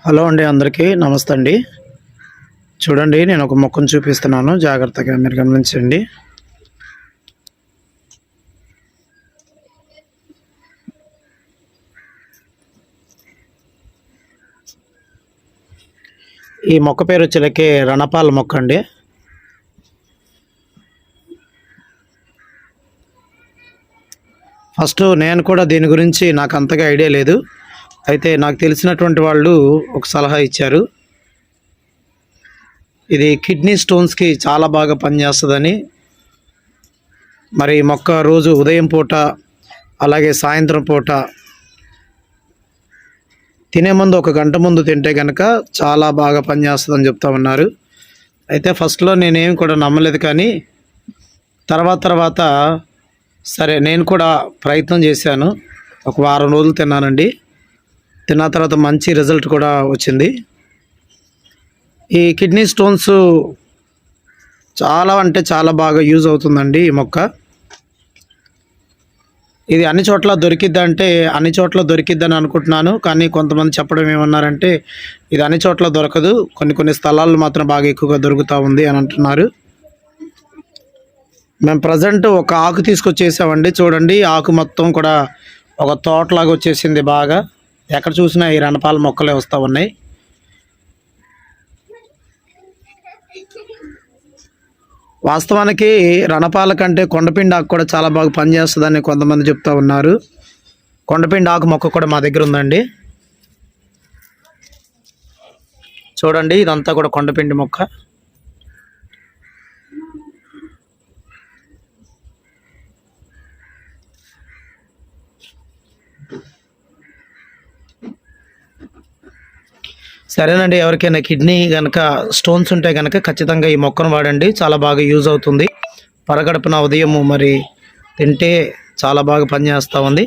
Hello అండి, అందరికీ నమస్తే అండి. చూడండి, నేను ఒక మొక్కను చూపిస్తున్నాను, జాగ్రత్తగా మీరు గమనించండి. ఈ మొక్క పేరు వచ్చేలకి రణపాల మొక్క అండి. ఫస్ట్ నేను కూడా దీని గురించి నాకు అంతగా ఐడియా లేదు. అయితే నాకు తెలిసినటువంటి వాళ్ళు ఒక సలహా ఇచ్చారు. ఇది కిడ్నీ స్టోన్స్కి చాలా బాగా పనిచేస్తుందని. మరి మొక్క రోజు ఉదయం పూట అలాగే సాయంత్రం పూట తినే ముందు 1 గంట ముందు తింటే కనుక చాలా బాగా పనిచేస్తుందని చెప్తా ఉన్నారు. అయితే ఫస్ట్లో నేనేం కూడా నమ్మలేదు, కానీ తర్వాత సరే నేను కూడా ప్రయత్నం చేశాను. ఒక వారం రోజులు తిన్నానండి. తిన్న తర్వాత మంచి రిజల్ట్ కూడా వచ్చింది. ఈ కిడ్నీ స్టోన్స్ చాలా అంటే చాలా బాగా యూజ్ అవుతుందండి ఈ మొక్క. ఇది అన్ని చోట్ల దొరికిద్ది అంటే అన్ని చోట్ల దొరికిద్దని అనుకుంటున్నాను, కానీ కొంతమంది చెప్పడం ఏమన్నారంటే ఇది అన్ని చోట్ల దొరకదు, కొన్ని స్థలాల్లో మాత్రం బాగా ఎక్కువగా దొరుకుతూ ఉంది అని అంటున్నారు. మేము ప్రజెంట్ ఒక ఆకు తీసుకొచ్చేసామండి. చూడండి, ఆకు మొత్తం కూడా ఒక తోటలాగా వచ్చేసింది. బాగా ఎక్కడ చూసినా ఈ రణపాల మొక్కలే వస్తూ ఉన్నాయి. వాస్తవానికి రణపాల కంటే కొండపిండి ఆకు కూడా చాలా బాగా పనిచేస్తుందని కొంతమంది చెప్తూ ఉన్నారు. కొండపిండి ఆకు మొక్క కూడా మా దగ్గర ఉందండి. చూడండి, ఇదంతా కూడా కొండపిండి మొక్క. సరేనండి, ఎవరికైనా కిడ్నీ కనుక స్టోన్స్ ఉంటే కనుక ఖచ్చితంగా ఈ మొక్కను వాడండి, చాలా బాగా యూజ్ అవుతుంది. పరగడుపున ఉదయం మరి తింటే చాలా బాగా పనిచేస్తూ ఉంది.